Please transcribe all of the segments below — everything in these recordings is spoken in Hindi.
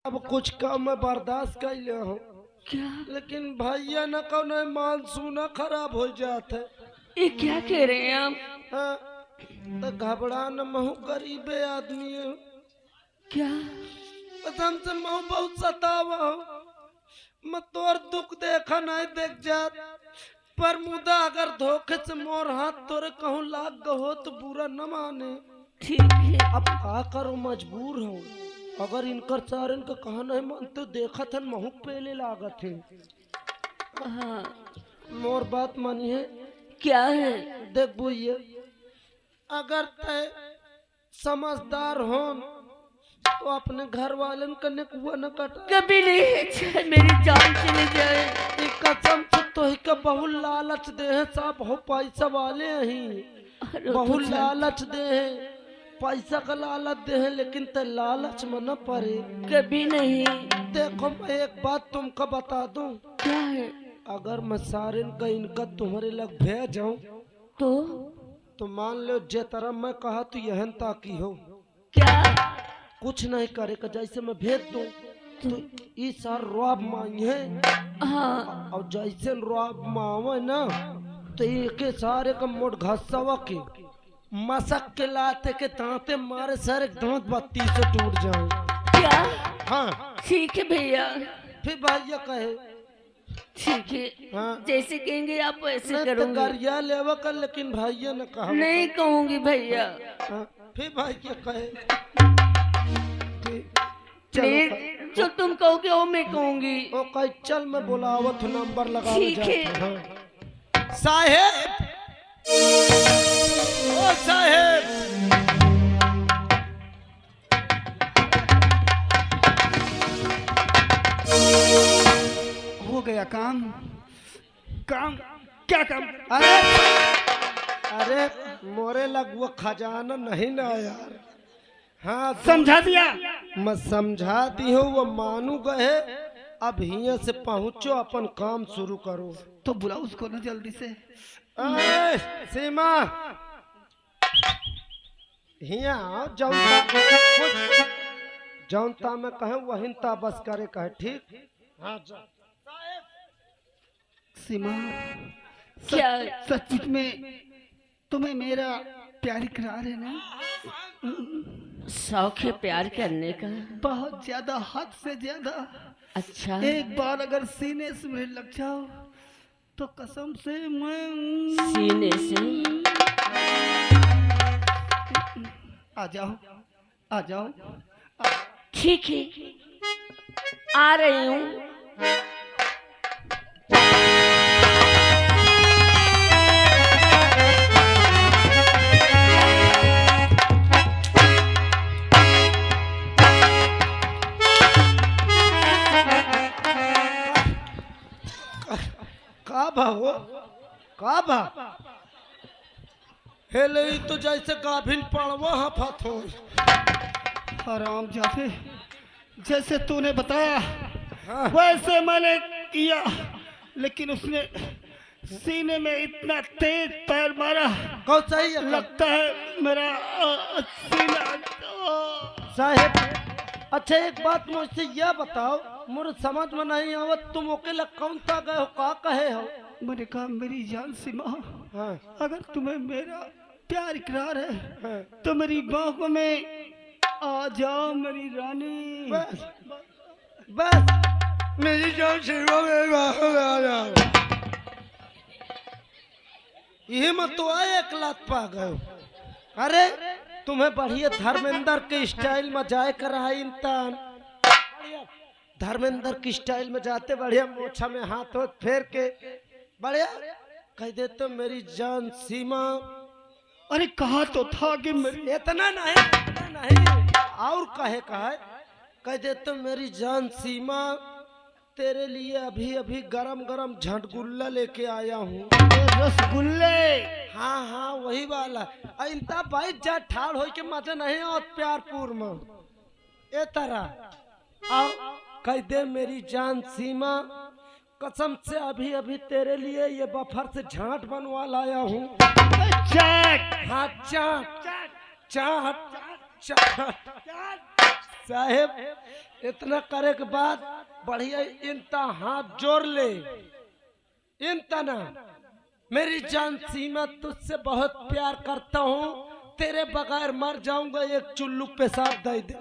अब कुछ कम मैं बर्दाश्त कर लिया हूँ क्या? लेकिन भैया न कौन मानसून खराब हो जाता है। ये क्या कह रहे हैं आप? हाँ, तो घबरा न महू गरीबे आदमी है। क्या? कसम से महू बहुत सतावा हो। मैं तोर दुख देखा नहीं देख जात पर मुदा अगर धोखे से मोर हाथ तोरे कहूँ लाग गहो तो बुरा न माने। ठीक है। अब का करो मजबूर हूँ। अगर इनकर चारण का कहा नहीं मन तो देखा था महू पहले लागत है। हाँ। मोर बात मानिए। क्या है? देख बुइये अगर तय समझदार हो तो अपने घर वालन कने कुआ न कटा। कभी नहीं, चाहे मेरी जान चली जाए। कसम से तो ही का बहु लालच दे है साहब हो पैसा वाले ही बहु लालच दे है पैसा का लालच दे है लेकिन ते लालच में न पड़े कभी नहीं। देखो मैं एक बात तुमको बता दूं। क्या है? अगर मैं सारिन का इनका तुम्हारे लग भेज जाऊं तो मान लो जे तरह मैं कहा तो यहन ताकि हो क्या? कुछ नहीं करेगा। जैसे मैं भेज दूं तो इस सार रुआब मांगे। हाँ। और जैसे रुआब मांगे ना तो एक सारे का मोट घासावा के मसक के लाते के दांते मारे सारे दांत बत्ती से टूट जाए। क्या? हाँ ठीक है भैया। फिर भैया कहे ठीक है। हाँ जैसे कहेंगे आप वैसे मैं तो करूंगी। गरिया लेवा कर लेकिन भैया ने कहा नहीं कहूंगी भैया। हाँ, फिर भैया कहे प्लीज जो तुम कहोगे वो मैं कहूंगी। ओ कहे चल मैं बुलावत नंबर लगा ठीक है। हाँ। साहेब ओ साहेब हो गया काम। काम क्या काम? अरे अरे मोरे लग वो खजाना नहीं ना यार। हाँ समझा दिया। मैं समझा दी हूँ वो मानू गए। अब हिया से पहुँचो अपन काम शुरू करो। तो बुलाओ उसको ना जल्दी से। ए, सीमा हिया आओ। जौनता में कहे वहीनता बस करे कहे ठीक। हाँ जा। सीमा क्या? सचमुच में तुम्हें मेरा प्यार इकरार है ना? शौक है प्यार करने का? बहुत ज्यादा, हद से ज्यादा। अच्छा। एक बार अगर सीने से मेरे लग जाओ तो कसम से मैं सीने से? आ जाओ आ जाओ। ठीक है, आ रही हूँ। का भागो का भा हेले तो जैसे गाभिन पड़वा हफत हो। हराम जाते, जैसे तूने बताया हाँ। वैसे मैंने किया, लेकिन उसने सीने में इतना तेज पैर मारा कौन सही है लगता है मेरा सीना। साहेब अच्छा एक बात मुझसे यह बताओ मुझे समझ में नहीं आवत तुम अकेला कौन सा गए हो का कहे हो। मैंने कहा मेरी जान सीमा, हाँ। अगर तुम्हें मेरा प्यार इकरार है हाँ। तो मेरी बाहों में आ जाओ मेरी रानी। बस बस मेरी जान सीमा मेरी बाहों में आ जाओ। ये मत तो आए एक लात पा गए हो। अरे तुम्हें बढ़िया धर्मेंद्र के स्टाइल में जाए कर रहा इंसान। धर्मेंद्र की स्टाइल में जाते बढ़िया मोछा में हाथ हो फेर के बढ़िया कह देते मेरी जान सीमा। अरे कहा तो था कि मेरी इतना नहीं और कह देते मेरी जान सीमा तेरे लिए अभी अभी गरम गरम झटगुल्ला लेके आया हूँ। रसगुल्ले। हाँ हाँ वही वाला। इंता भाई जा ठाड़ हो के मजा नहीं और प्यारपुर में ए तरह आओ कह दे मेरी जान सीमा कसम से अभी अभी तेरे लिए ये बफर से झांट बनवा लाया हूँ। चाट। हाँ चाट चाट चाट साहेब इतना करे के बाद बढ़िया इनता हाथ जोड़ ले। इनता ना मेरी जान सीमा तुझसे बहुत प्यार करता हूँ, तेरे बगैर मर जाऊंगा, एक चुल्लू पेशाब दे दे।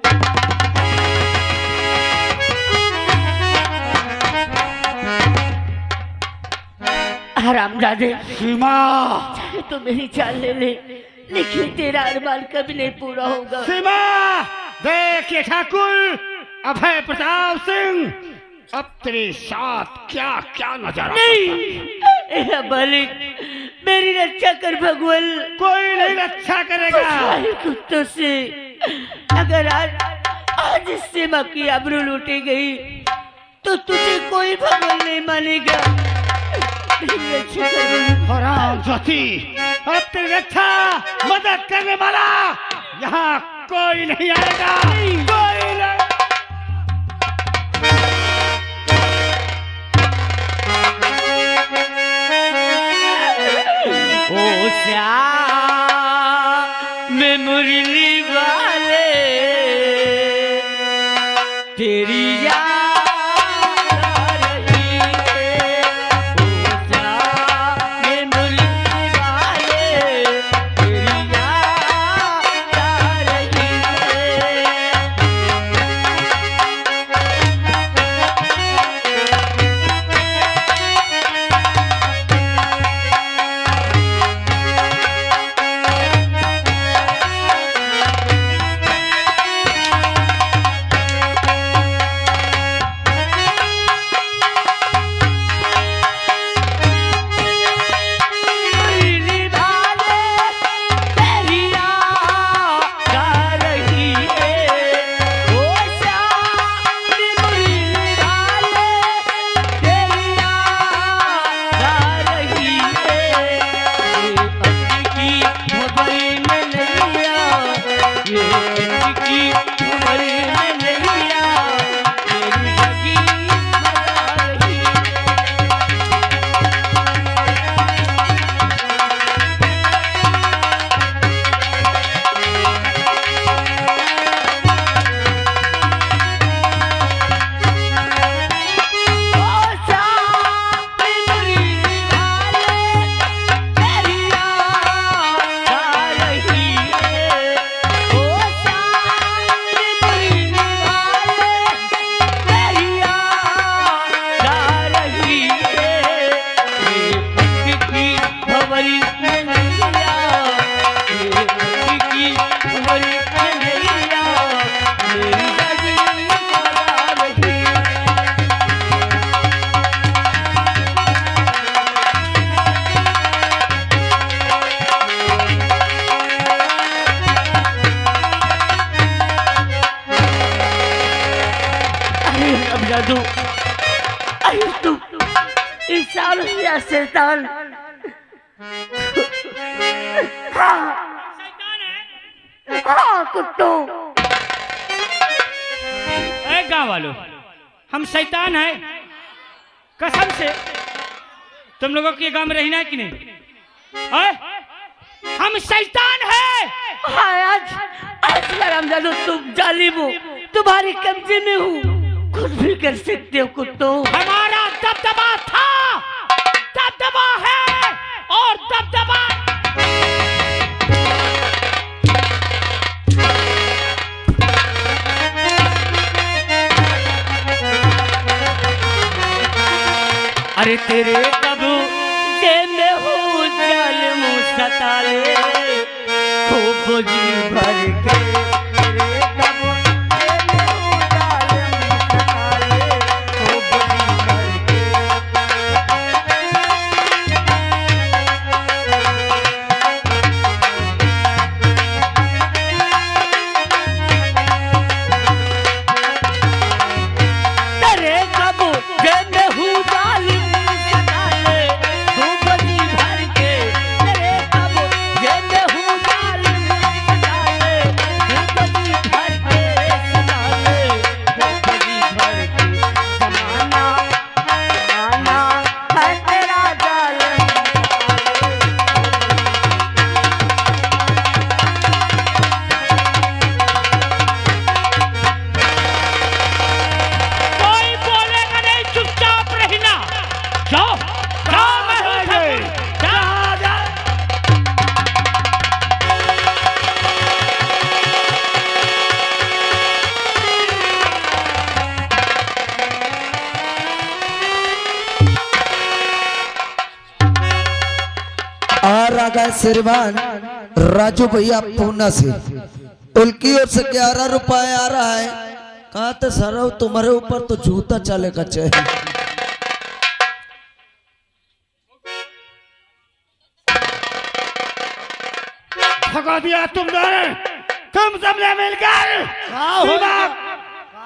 हरामजादे सीमा चाहे तो मेरी जान ले ले, लेकिन तेरा अरमान कभी नहीं पूरा होगा। सीमा देखिए ठाकुर अभय प्रताप सिंह, अब तेरे साथ क्या क्या नजारा। नहीं मालिक, मेरी रक्षा कर भगवान। कोई नहीं रक्षा करेगा सारे कुत्तों से। अगर आज इस सीमा की आबरू लूटी गई तो तुझे कोई भगवान नहीं मानेगा। मेरी रक्षा कर हराम जाती, अब तेरी रक्षा मदद करने वाला यहाँ कोई नहीं आएगा, कोई नहीं। ओ श्याम में मुरली वाले तेरी याद आ रही है। ओ श्याम में मुरली वाले तेरी याद आ रही है। जादू तू इंसान या शैतान। हाँ कुत्तों। गाँव वालों, हम शैतान हैं कसम से। तुम लोगों के गांव में रहना है कि नहीं? हम शैतान हैं। हाँ, आज हरामजादो तुम जालिम हो, तुम्हारे कब्जे में हूँ, कुछ भी कर सकते हो कुत्तों। हमारा दबदबा था, दबदबा है और दबदबा। अरे तेरे कबू में हूँ जालिम सताले, खूब जी भर के तेरे कबू में हूँ जालिम सताले, खूब जी भर के। तेरे कबू में हूँ जालिम सताले, खूब जी भर के। तेरे कबू में हूँ जालिम सताले, खूब और आ गए श्रीमान राजू भैया पूना से, उनकी ओर से 11 रुपए आ रहा है। कहा तो सर तुम्हारे ऊपर तो जूता चलेगा चाहिए। भगा दिया तुमने, तुम सबने मिलकर। सीमा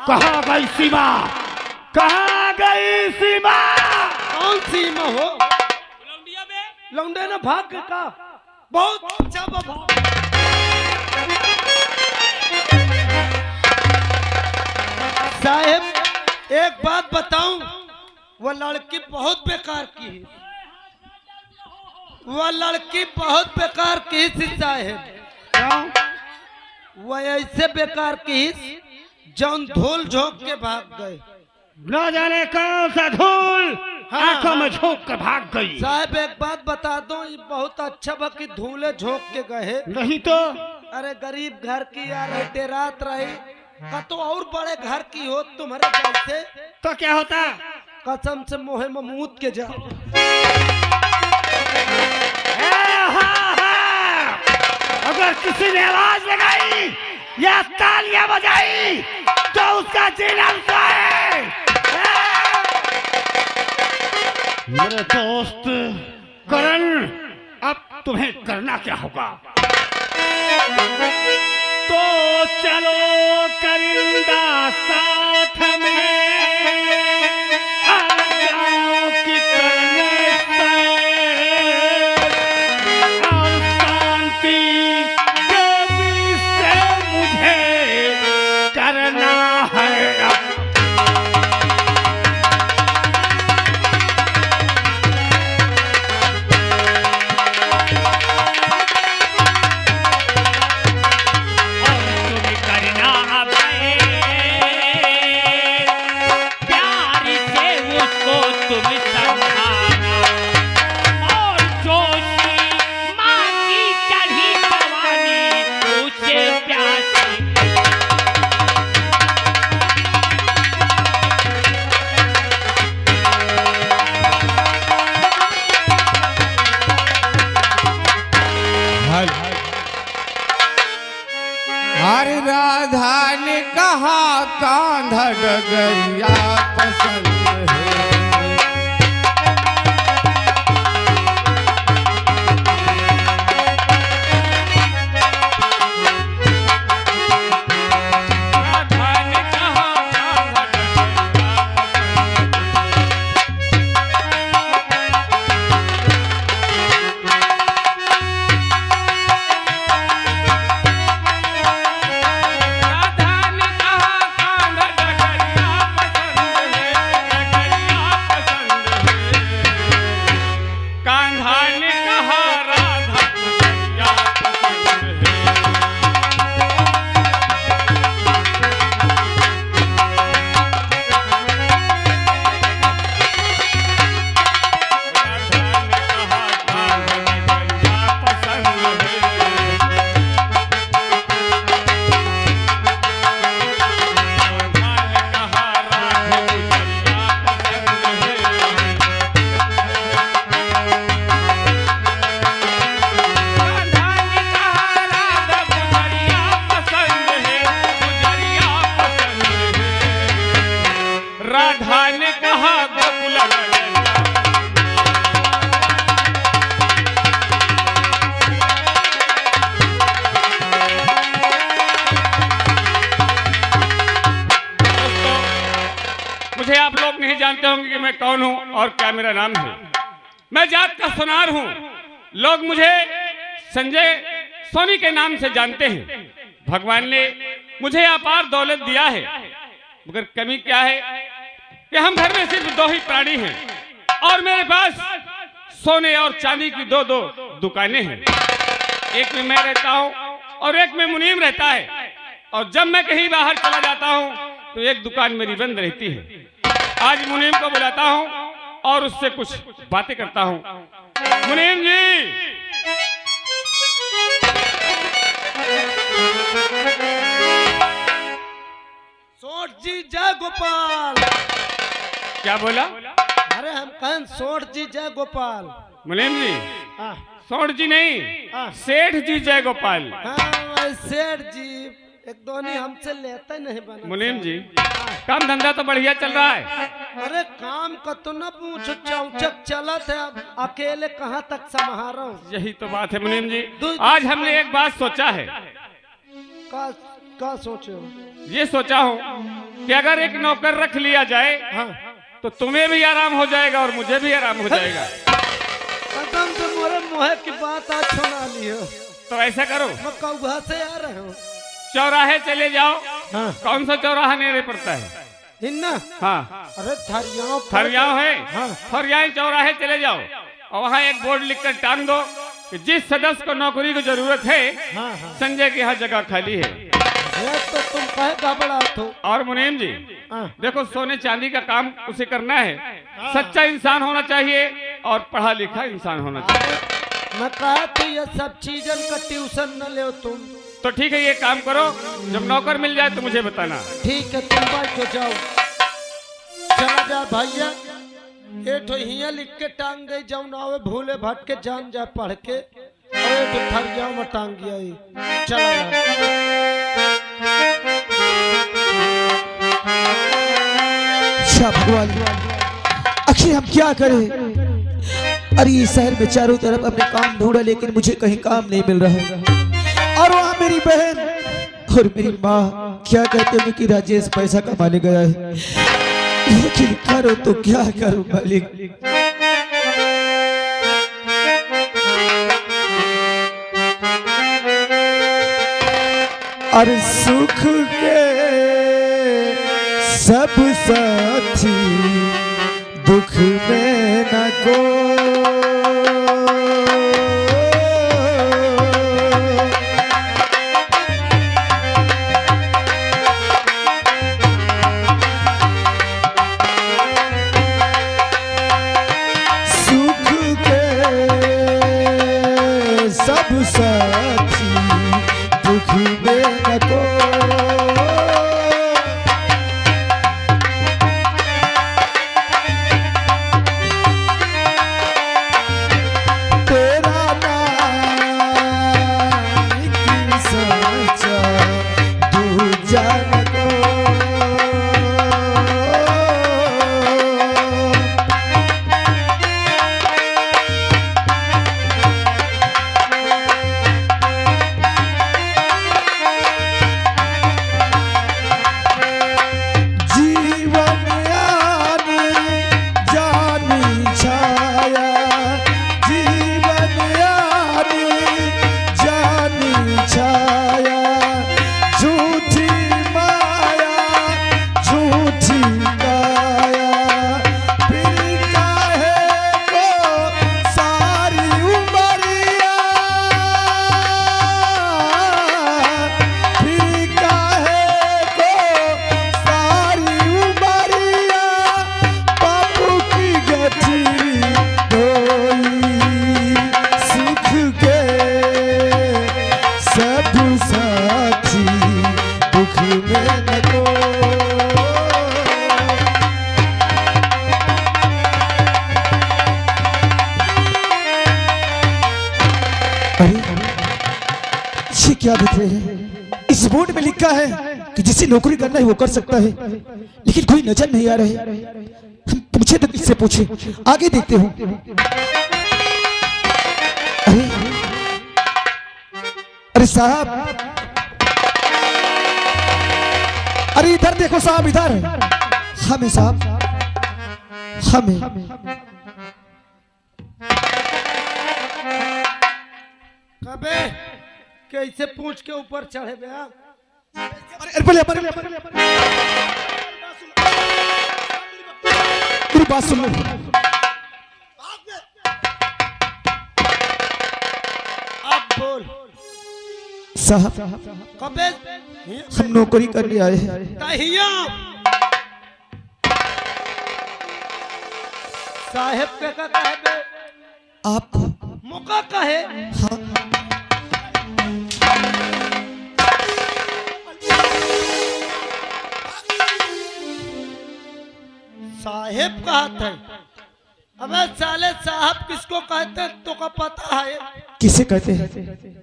कहाँ गई? सीमा कहाँ गई? सीमा कौन सीमा हो? लौंडे ने भाग का बहुत अच्छा भाग। साहब एक बात बताऊं, वो लड़की बहुत बेकार की है, वो लड़की बहुत बेकार की थी साहब। वो ऐसे बेकार की जौन धूल झोंक के भाग गए। न जाने कौन सा धूल आंखों में झोंक कर भाग गई। साहब एक बात बता दो, ये बहुत अच्छा बा कि धूले झोंक के गए, नहीं तो अरे गरीब घर की यार रहते रात रही का तो और बड़े घर की हो तुम्हारे जैसे तो क्या होता? कसम से मोहे ममूत के जाओ। अगर किसी ने आवाज लगाई या तालियां बजाई तो उसका जीना है। मेरे दोस्त करण, अब तुम्हें करना क्या होगा? तो चलो करिंदा साथ में जाओ कि करने से और शांति देवी से मुझे करना है। हर राधा ने कहा कांधा डगरिया पसंद है। मुझे आप लोग नहीं जानते होंगे कि मैं कौन हूं और क्या मेरा नाम है। मैं जात का सोनार हूं। लोग मुझे संजय सोनी के नाम से जानते हैं। भगवान ने मुझे अपार दौलत दिया है, मगर कमी क्या है कि हम घर में सिर्फ दो ही प्राणी हैं और मेरे पास सोने और चांदी की दो दुकानें हैं। एक में मैं रहता हूं और एक में मुनीम रहता है, और जब मैं कहीं बाहर चला जाता हूं तो एक दुकान मेरी बंद रहती है। आज मुनीम को बुलाता हूं और उससे कुछ बातें करता हूं। मुनीम जी, सोठ जी जय गोपाल। क्या बोला? अरे हम कहें सोठ जी जय गोपाल। मुनीम जी, सोठ जी नहीं, हाँ। सेठ जी जयगोपाल। हाँ भाई सेठ जी, एक दोनी हमसे लेते नहीं बना। मुनीम जी, काम धंधा तो बढ़िया चल रहा है। अरे काम का तो न पूछो, चौचक चलत है, अब अकेले कहाँ तक संभाल रहा हूँ। यही तो बात है मुनीम जी। आज हमने एक बात सोचा है। का सोचे हो? ये सोचा हूँ कि अगर एक नौकर रख लिया जाए, हाँ। तो तुम्हें भी आराम हो जाएगा और मुझे भी आराम हो जाएगा। कदम तो मोरे मुँह की बात आज सुना ली हो। तो ऐसा करो, मैं कौआ से आ रहे हो। चौराहे चले जाओ। हाँ। कौन सा चौराहा नेड़े पड़ता है? हिन्ना। हाँ, अरे थरियाओं थरियाव है। हाँ। थरियाई चौराहे चले जाओ और वहाँ एक बोर्ड लिखकर टांग दो कि जिस सदस्य को नौकरी की जरूरत है, हाँ हाँ। संजय की यहाँ जगह खाली है। ये तो तुम कहे घबराहट हो। और मुनीम जी, हाँ। देखो सोने चांदी का काम उसे करना है। सच्चा इंसान होना चाहिए और पढ़ा लिखा इंसान होना चाहिए। मैं कहा तो ये सब चीजन का ट्यूशन न ले तुम। तो ठीक है, ये काम करो, जब नौकर मिल जाए तो मुझे बताना। ठीक है, तुम बैठो जाओ। चला जा भैया, ये तो हिया लिख के टांग गई, जाऊ ना आवे भूले भटके जान जाए पढ़ के। अरे तो थरिया में टांग गया ये। चला जा। अच्छा भगवान, आखिर हम क्या करें? अरे इस शहर में चारों तरफ अपने काम ढूंढा, लेकिन मुझे कहीं काम नहीं मिल रहा। और वहाँ मेरी बहन और मेरी माँ क्या कहते हैं कि राजेश पैसा कमाने गया है, लेकिन करो तो क्या करूं मालिक। अरे सुख के सब साथी, दुख में न को। सब साथी दुख में न को। तेरा नाम की सच्चा तू जान को। क्या लिख रहे हैं? इस बोर्ड में लिखा है कि जिसे नौकरी करना है वो कर सकता है, लेकिन कोई नजर नहीं आ रहे। हम पूछे तो किससे पूछे? आगे देखते हो। अरे अरे साहब, अरे इधर देखो साहब, इधर। हमें साहब, हमें कबे कैसे पूछ के ऊपर चढ़े बे? अरे पहले मेरी बात सुन लो अब बोल साहब। कबे हम नौकरी करने आए हैं। तहिया साहेब के का कहे बे? आप मौका कहे? हाँ। साहेब कहा था अबे साले साहब किसको कहते हैं तो का पता है? किसे कहते हैं?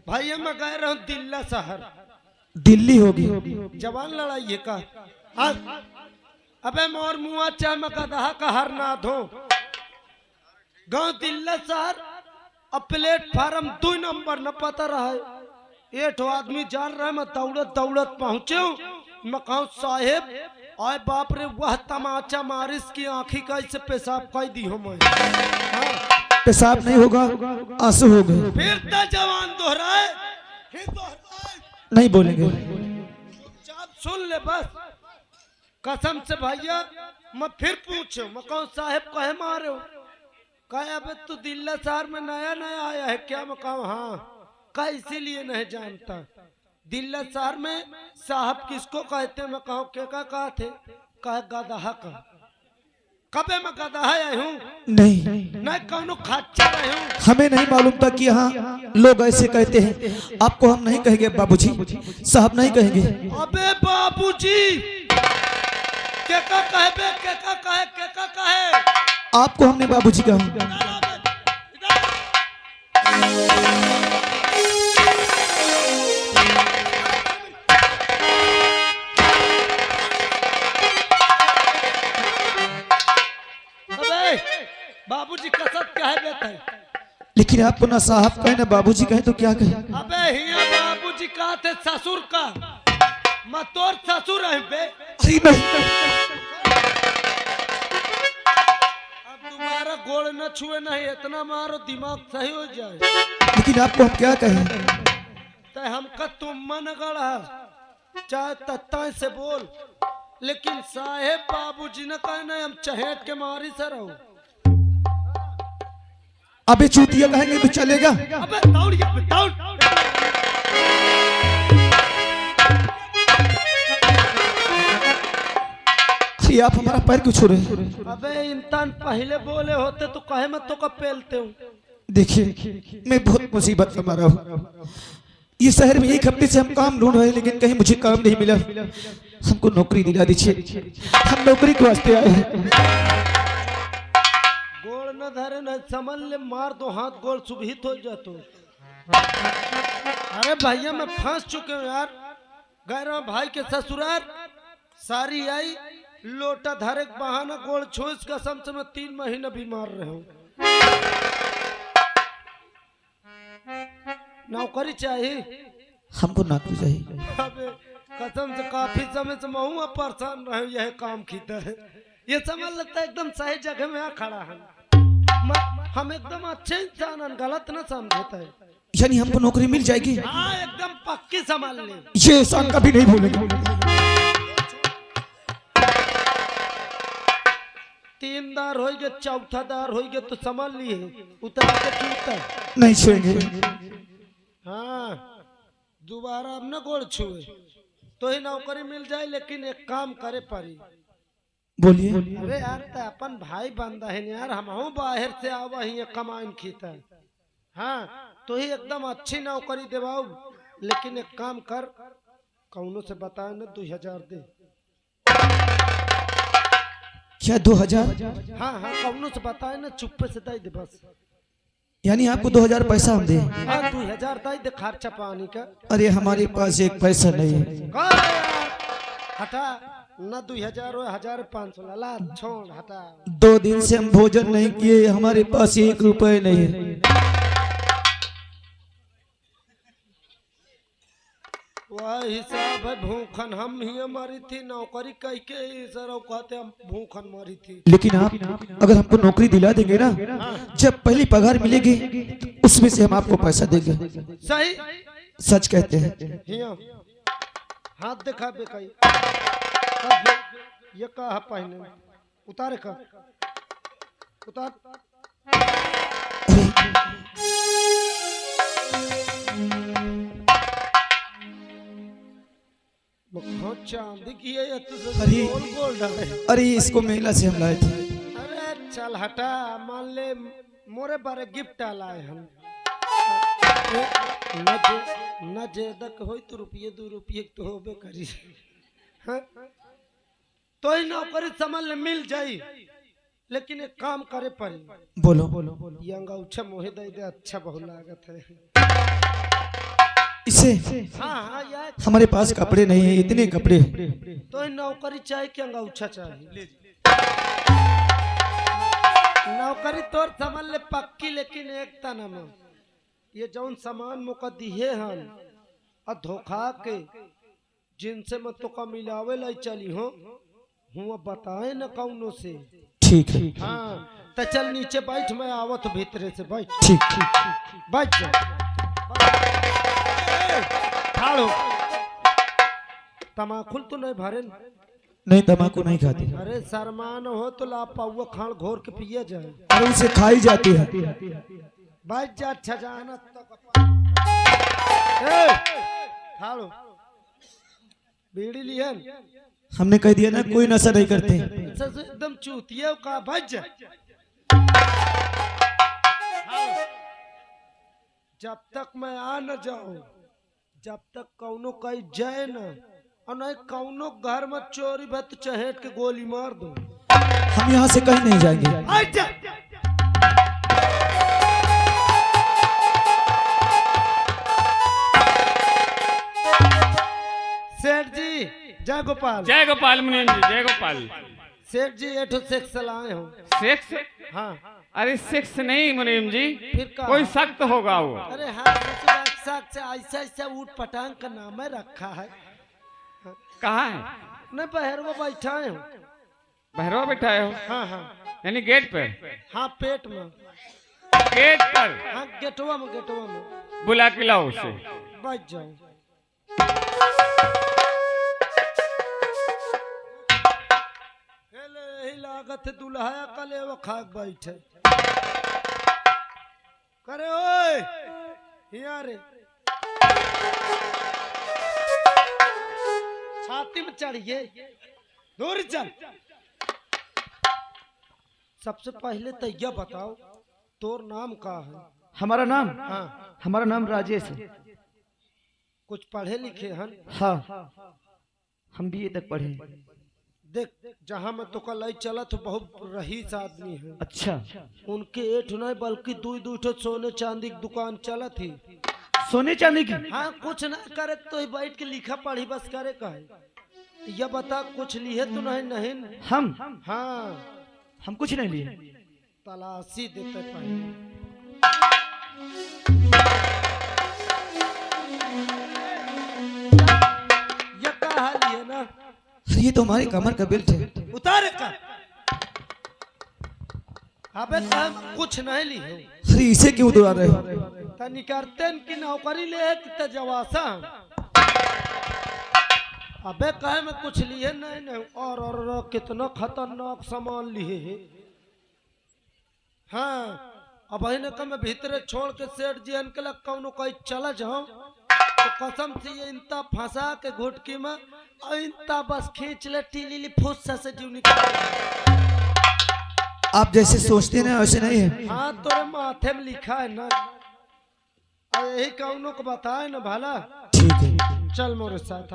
भैया मैं कह रहा हूँ दिल्ला शहर, दिल्ली होगी। जवान लड़ाई है का? हाँ? अबे मोर मुआ चाहे मैं गधा का हर ना धो। गांव दिल्ला शहर अब प्लेटफार्म 2 नंबर न पता रहा है। 8 आदमी जान रहा है, मैं दौड़त दौड़त पहुंचे हूँ। मैं कहूँ साहेब आए बाप रे वह तमाचा मारिस की आंखी का इसे पेशाब कर दी हो मैं। हाँ। पेशाब नहीं होगा, आंसू हो गए। फिर तो जवान दोहराए, फिर दोहराए। नहीं बोलेंगे। चुपचाप सुन ले बस। कसम से भैया मैं फिर पूछो, मैं कहूँ साहेब कहे मारे हो? कहे अबे तू दिल्ला शहर में नया नया आया है क्या? मैं कहूँ हाँ। कहा इसीलिए नहीं जानता दिल्ला शहर में साहब किसको कहते? मैं कहूँ क्या कहा थे? कहे गधा का। कबे मैं गधा आया हूँ? नहीं कौनो खच्चा रहे हूँ। हमें नहीं मालूम था कि यहाँ लोग ऐसे कहते हैं। आपको हम नहीं कहेंगे बाबूजी, साहब नहीं कहेंगे। अबे बाबूजी क्या कहे बे? क्या कहे? आपको हमने बाबूजी कहा। बाबूजी कसम क्या है बेटा? लेकिन आपको ना साहब कहे ना बाबूजी कहे तो क्या कहे? अबे हिया बाबूजी कहा थे ससुर का, मैं तोर ससुर है बे। अरे नहीं। अब तुम्हारा गोड़ न छुए नहीं, इतना मारो दिमाग सही हो जाए। लेकिन आपको हम क्या कहें? तो हमका तुम मन गढ़ा चाहे तत्ता से बोल, लेकिन साहेब बाबूजी ने कहा नहीं, हम चहेट के मारी से रहो। अबे चूतिया कहेंगे तो चलेगा? अबे दौड़ ये दौड़। अरे आप हमारा पैर क्यों छू रहे हैं? अबे इंसान पहले बोले होते तो कहे मैं तो कब पेलते हूँ। देखिए मैं बहुत मुसीबत में मरा हूँ। ये शहर में 1 हफ्ते से हम काम ढूंढ रहे हैं, लेकिन कहीं मुझे काम नहीं मिला। हमको नौकरी दिला दीजिए, हम नौकरी के वास्ते आए हैं। गोड़ न धरे न समझ ले, मार दो हाथ गोड़ सुबहित हो जातो। अरे भैया मैं फंस चुके हूँ यार। गए रहा भाई के ससुराल, सारी आई लोटा धरे बहाना गोड़ छुइस कसम से मैं 3 महीने बीमार रहे हूँ। नौकरी चाहिए हमको नौकरी चाहिए। अबे कसम से काफी समय से मैं परेशान रहे, यह काम खींचा है। ये समझ लगता है एकदम सही जगह में आ खड़ा है। हम एकदम अच्छे इंसान, गलत ना समझता है। यानी हमको नौकरी मिल जाएगी? हाँ एकदम पक्की संभाल ले। ये इंसान कभी नहीं भूलेगा। 3 दार हो गए, चौथा दार हो गए तो संभाल लिए उतर के चूता नहीं छुएंगे। हाँ दोबारा अब न गोड़ छुए तो ही नौकरी मिल जाए, लेकिन एक काम करे पड़ी। बोलिए। अरे यार तो अपन भाई बंदा है यार, हम बाहर से आवा ही कमाइन खीता। हाँ तो ही एकदम अच्छी नौकरी देवाऊ, लेकिन एक काम कर, कौनो से बताए न 2000 दे। क्या 2000? हाँ कौनो से बताए न, चुप्पे से दे बस। यानी आपको 2000 पैसा हम दे? हाँ 2000 दे खर्चा पानी का। अरे हमारे पास 1 पैसा नहीं है। हटा न 2000 हो 1500 ला छोड़ हटा। 2 दिन से हम भोजन नहीं किए, हमारे पास 1 रुपए नहीं है। वह हिसाब है भूखन, हम ही हमारी थी नौकरी कह के सर कहते हम भूखन मारी थी। लेकिन आप अगर हमको नौकरी दिला देंगे ना, जब पहली पगार मिलेगी उसमें से हम आपको पैसा देंगे। सही सच कहते हैं। हाथ दिखा बेकाई। ये कहा पहने उतारे का उतार। चांदी की है तो गोल गोल डाले। अरे इसको मेला से हम लाए थे। अरे चल हटा, मान ले मोरे बारे गिफ्ट लाए हम। न जेदक हो तो रुपये 2 रुपये तो होबे करी। हाँ? तो ही नौकरी समझ ले मिल जाई, लेकिन एक काम करे पड़ी। बोलो। ये अंगूठा मोहे दे दे, अच्छा बहुत लागत है। इसे हाँ हाँ यार, हमारे पास कपड़े नहीं है, इतने कपड़े। तो नौकरी चाहिए कि अंगूठा चाहिए? नौकरी तो समझ ले पक्की, लेकिन एक तना में ये जौन सामान मुका दिए हन और धोखा के जिनसे मैं तो का मिलावे लाई चली हो हुआ बताए न कौनो से। ठीक है। हाँ तो चल नीचे बैठ, मैं आवत भीतरे से बैठ। ठीक। बैठ जा। ठाड़ो, तमाकुल तो नहीं भरे? नहीं, तम्बाकू नहीं खाते। अरे शरमान हो तो ला पाऊआ खान घोर के पिए जाए। अरे उसे खाई जाती है। बैठ जा, अच्छा जाना ठाड़ो। बीड़ी लियन हमने कह दिया ना कोई नशा नहीं करते। एकदम चूतिया का। बैठ जा। जब तक मैं आ न जाऊं, जब तक कौनो कहीं जाए न, और नहीं कौनो घर में चोरी भत तो चहेट के गोली मार दो। हम यहाँ से कहीं नहीं जाएंगे। बैठ जा। सेठ जी जय गोपाल। जय गोपाल मुनीम जी, जय गोपाल। सेठ जी एठो सेक्स लाए हो। सेक्स? हाँ। अरे सेक्स नहीं मुनीम जी, फिर का? कोई सख्त होगा वो। अरे हाँ, से ऐसा ऐसा ऊट पटांग का नाम है रखा है। कहाँ है? नहीं बहरवा बैठाए हो। भैरवा बैठाए हो? हाँ हाँ यानी गेट पे? हाँ, पेट में। गेट पर? हाँ गेटवा में। बुला के लाओ उसे। बैठ जाओ। यही लागत है दुल्हा कले वो खाक बैठे करे। ओए यहाँ रे, छाती में चढ़िए, दूर चल। सबसे पहले तो यह बताओ तोर नाम का है? हमारा नाम? हाँ। हमारा नाम राजेश है। कुछ पढ़े लिखे हन? हाँ, हम BA तक पढ़े। देख जहाँ मैं तो कल चला तो बहुत रईस आदमी है। अच्छा। उनके एठ नहीं बल्कि दू ठो सोने चांदी की दुकान चला थी। सोने चांदी की? हाँ, कुछ ना करे तो ही बैठ के लिखा पढ़ी बस करे का है। यह बता कुछ लिए तो नहीं? नहीं हम? हाँ, हम कुछ नहीं लिए। तलाशी देते पहले। यह कहा लिए ना? ये तो हमारे कमर का बेल्ट है। उतारे का। अबे कुछ नहीं ली हो। अरे इसे क्यों उड़ा रहे हो? तनी करते की नौकरी ले कि जवासा। अबे कहे में कुछ लिए नहीं। और कितना खतरनाक सामान लिए है। हाँ, अब ने कहा मैं भीतर छोड़ के सेठ जी के लग कौनो कहीं चला जाऊं तो कसम से ये इंता फंसा के घुटकी में और इंता बस खींच ले टीली फुस्सा से जीव निकाल। आप जैसे सोचते हैं ना वैसे नहीं है। हाँ, तोरे माथे में लिखा है ना, और यही कौनो को बताए ना भला। ठीक है, चल मोरे साथ।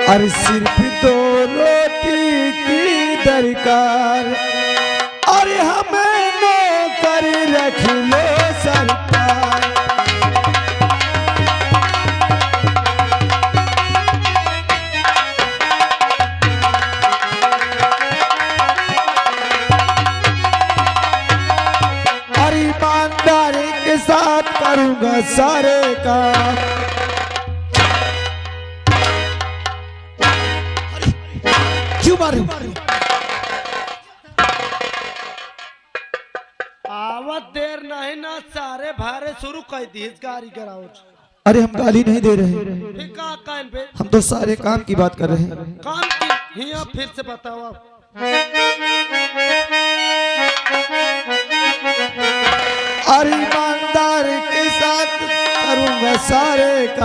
अरे सिर्फ दो रोटी की दरकार, अरे हमें नौकर रख लो सरकार। अरे ईमानदारी के साथ करूंगा सारे काम। क्यों मारू? आवत देर नहीं ना, सारे भारे शुरू कर दी गाड़ी कराओ। अरे हम गाली नहीं दे रहे, फिर का कान पे हम तो सारे काम की बात कर रहे हैं। काम की हिया फिर से बताओ आप। अरे ईमानदारी के साथ करूंगा सारे काम।